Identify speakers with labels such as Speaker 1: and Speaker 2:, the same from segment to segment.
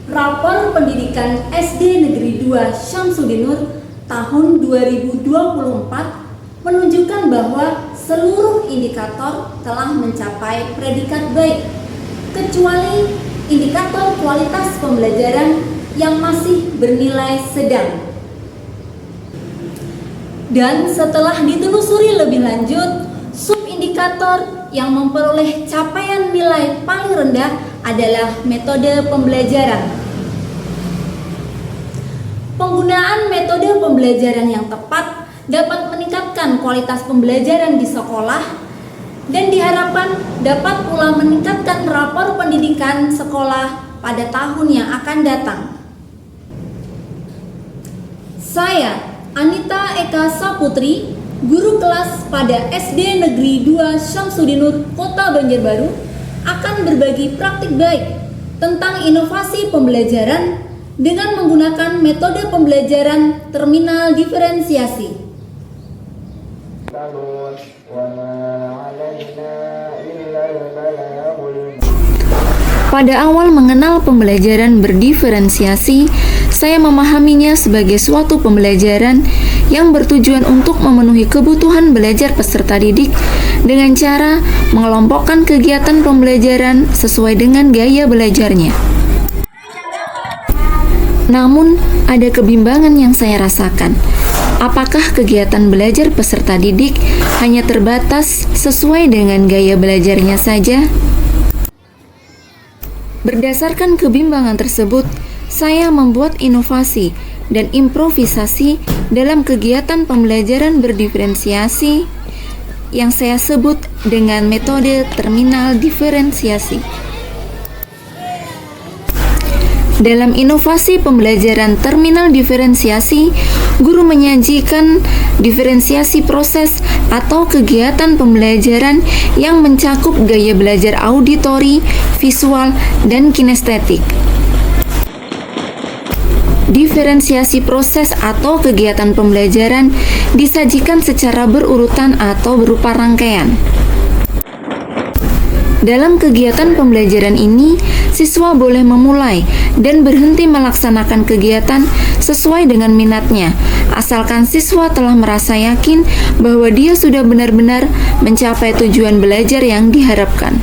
Speaker 1: Rapor Pendidikan SD Negeri 2 Syamsuddinur tahun 2024 menunjukkan bahwa seluruh indikator telah mencapai predikat baik, kecuali indikator kualitas pembelajaran yang masih bernilai sedang. Dan setelah ditelusuri lebih lanjut, subindikator yang memperoleh capaian nilai paling rendah adalah metode pembelajaran. Penggunaan metode pembelajaran yang tepat dapat meningkatkan kualitas pembelajaran di sekolah dan diharapkan dapat pula meningkatkan rapor pendidikan sekolah pada tahun yang akan datang. Saya, Anita Eka Saputri, guru kelas pada SD Negeri 2 Syamsuddinur, Kota Banjarbaru, akan berbagi praktik baik tentang inovasi pembelajaran dengan menggunakan metode pembelajaran terminal diferensiasi.
Speaker 2: Pada awal mengenal pembelajaran berdiferensiasi, saya memahaminya sebagai suatu pembelajaran yang bertujuan untuk memenuhi kebutuhan belajar peserta didik dengan cara mengelompokkan kegiatan pembelajaran sesuai dengan gaya belajarnya. Namun, ada kebimbangan yang saya rasakan. Apakah kegiatan belajar peserta didik hanya terbatas sesuai dengan gaya belajarnya saja? Berdasarkan kebimbangan tersebut, saya membuat inovasi dan improvisasi dalam kegiatan pembelajaran berdiferensiasi yang saya sebut dengan metode terminal diferensiasi. Dalam inovasi pembelajaran terminal diferensiasi, guru menyajikan diferensiasi proses atau kegiatan pembelajaran yang mencakup gaya belajar auditori, visual, dan kinestetik. Diferensiasi proses atau kegiatan pembelajaran disajikan secara berurutan atau berupa rangkaian. Dalam kegiatan pembelajaran ini, siswa boleh memulai dan berhenti melaksanakan kegiatan sesuai dengan minatnya, asalkan siswa telah merasa yakin bahwa dia sudah benar-benar mencapai tujuan belajar yang diharapkan.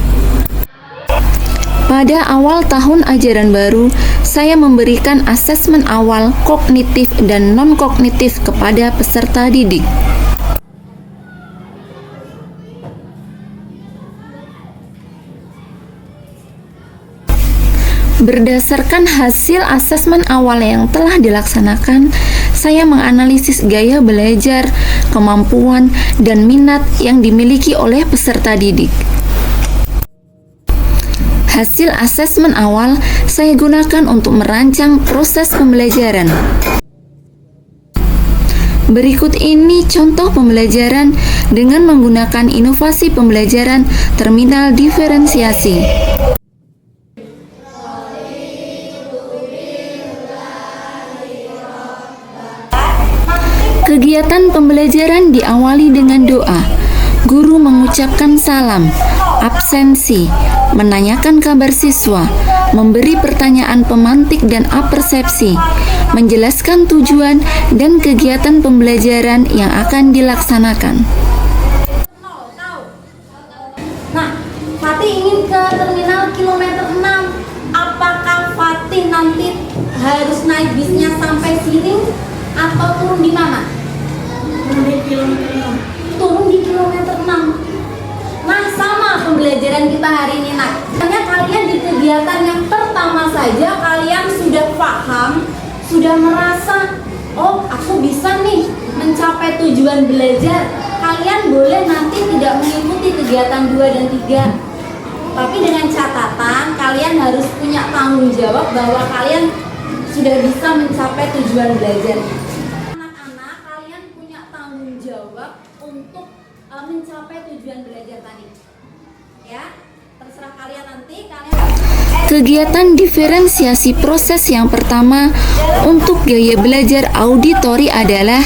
Speaker 2: Pada awal tahun ajaran baru, saya memberikan asesmen awal kognitif dan non-kognitif kepada peserta didik. Berdasarkan hasil asesmen awal yang telah dilaksanakan, saya menganalisis gaya belajar, kemampuan, dan minat yang dimiliki oleh peserta didik. Hasil asesmen awal saya gunakan untuk merancang proses pembelajaran. Berikut ini contoh pembelajaran dengan menggunakan inovasi pembelajaran terminal diferensiasi. Kegiatan pembelajaran diawali dengan doa. Guru mengucapkan salam, absensi, menanyakan kabar siswa, memberi pertanyaan pemantik dan apersepsi, menjelaskan tujuan dan kegiatan pembelajaran yang akan dilaksanakan.
Speaker 1: Nah, Fatih ingin ke terminal kilometer 6. Apakah Fatih nanti harus naik bisnya sampai sini atau turun di mana? Turun di kilometer 6. Turun di kilometer 6. Nah, sama pembelajaran kita hari ini. Nah, hanya kalian di kegiatan yang pertama saja kalian sudah paham, sudah merasa, oh aku bisa nih mencapai tujuan belajar. Kalian boleh nanti tidak mengikuti kegiatan 2 dan 3. Tapi dengan catatan kalian harus punya tanggung jawab bahwa kalian sudah bisa mencapai tujuan belajarnya. Anak-anak, kalian punya tanggung jawab untuk mencapai tujuan belajar tadi. Ya, terserah kalian nanti.
Speaker 2: Kegiatan diferensiasi proses yang pertama untuk gaya belajar auditori adalah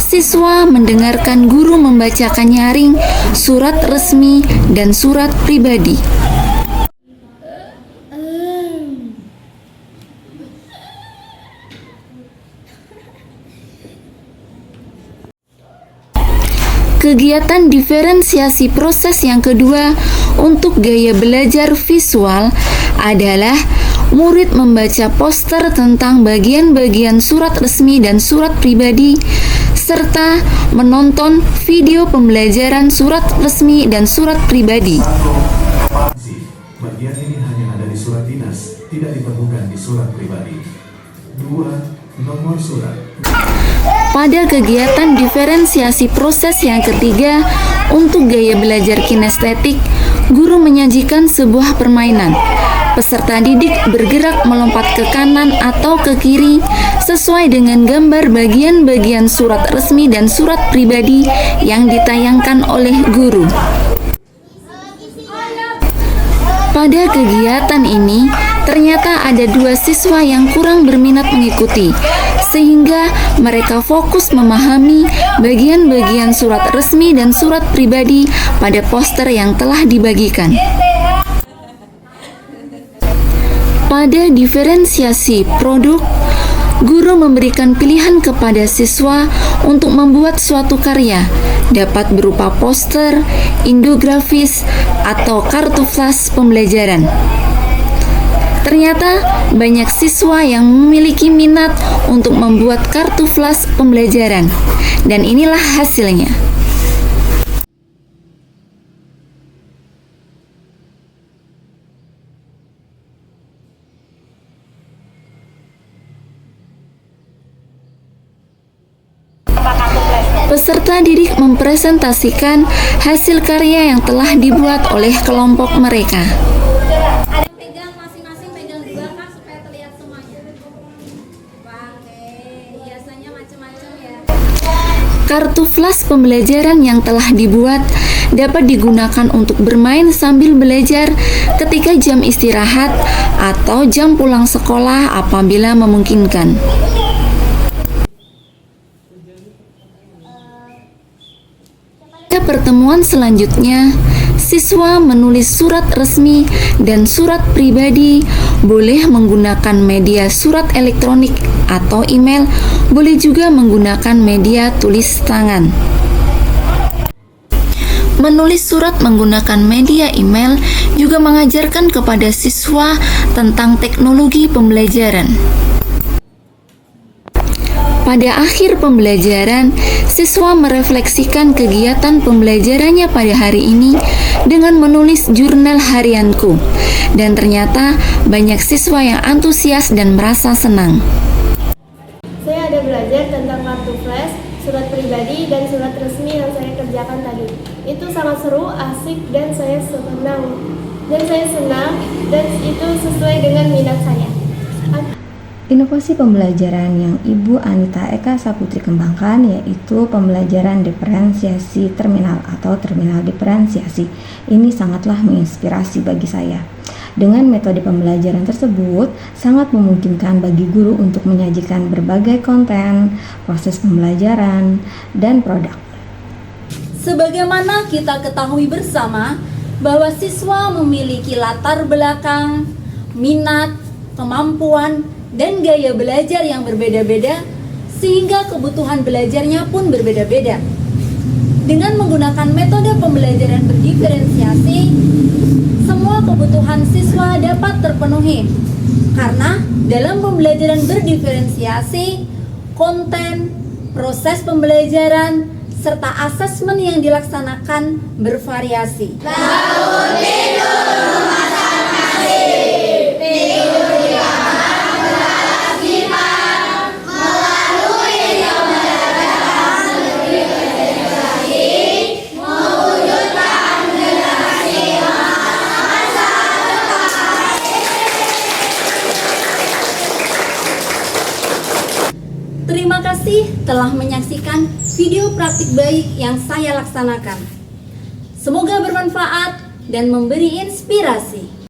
Speaker 2: siswa mendengarkan guru membacakan nyaring, surat resmi, dan surat pribadi. Kegiatan diferensiasi proses yang kedua untuk gaya belajar visual adalah murid membaca poster tentang bagian-bagian surat resmi dan surat pribadi, serta menonton video pembelajaran surat resmi dan surat pribadi.
Speaker 3: Bagian ini hanya ada di surat dinas, tidak ditemukan di surat pribadi. 2. Nomor surat.
Speaker 2: Pada kegiatan diferensiasi proses yang ketiga, untuk gaya belajar kinestetik, guru menyajikan sebuah permainan. Peserta didik bergerak melompat ke kanan atau ke kiri sesuai dengan gambar bagian-bagian surat resmi dan surat pribadi yang ditayangkan oleh guru. Pada kegiatan ini, ternyata ada 2 siswa yang kurang berminat mengikuti, sehingga mereka fokus memahami bagian-bagian surat resmi dan surat pribadi pada poster yang telah dibagikan. Pada diferensiasi produk, guru memberikan pilihan kepada siswa untuk membuat suatu karya, dapat berupa poster, infografis, atau kartu flash pembelajaran. Ternyata banyak siswa yang memiliki minat untuk membuat kartu flash pembelajaran, dan inilah hasilnya. Peserta didik mempresentasikan hasil karya yang telah dibuat oleh kelompok mereka.
Speaker 1: Ada yang pegang masing-masing pegang 2 Kak supaya terlihat semuanya. Oke, hiasannya macam-macam ya.
Speaker 2: Kartu flash pembelajaran yang telah dibuat dapat digunakan untuk bermain sambil belajar ketika jam istirahat atau jam pulang sekolah apabila memungkinkan. Pada pertemuan selanjutnya, siswa menulis surat resmi dan surat pribadi, boleh menggunakan media surat elektronik atau email, boleh juga menggunakan media tulis tangan. Menulis surat menggunakan media email juga mengajarkan kepada siswa tentang teknologi pembelajaran. Pada akhir pembelajaran, siswa merefleksikan kegiatan pembelajarannya pada hari ini dengan menulis jurnal harianku, dan ternyata banyak siswa yang antusias dan merasa senang.
Speaker 4: Saya ada belajar tentang kartu flash, surat pribadi, dan surat resmi yang saya kerjakan tadi. Itu sangat seru, asik, dan saya senang. Dan itu sesuai dengan minat saya.
Speaker 5: Inovasi pembelajaran yang Ibu Anita Eka Saputri kembangkan yaitu pembelajaran diferensiasi terminal atau terminal diferensiasi. Ini sangatlah menginspirasi bagi saya. Dengan metode pembelajaran tersebut, sangat memungkinkan bagi guru untuk menyajikan berbagai konten, proses pembelajaran, dan produk.
Speaker 1: Sebagaimana kita ketahui bersama bahwa siswa memiliki latar belakang, minat, kemampuan, dan gaya belajar yang berbeda-beda, sehingga kebutuhan belajarnya pun berbeda-beda. Dengan menggunakan metode pembelajaran berdiferensiasi, semua kebutuhan siswa dapat terpenuhi. Karena dalam pembelajaran berdiferensiasi, konten, proses pembelajaran, serta asesmen yang dilaksanakan bervariasi. Bangun tidur, memasak nasi, tidur di kamar, berbalas gitar, melalui pembelajaran berdiferensiasi, mewujudkan generasi masa depan. Terima kasih telah menyaksikan video praktik baik yang saya laksanakan. Semoga bermanfaat dan memberi inspirasi.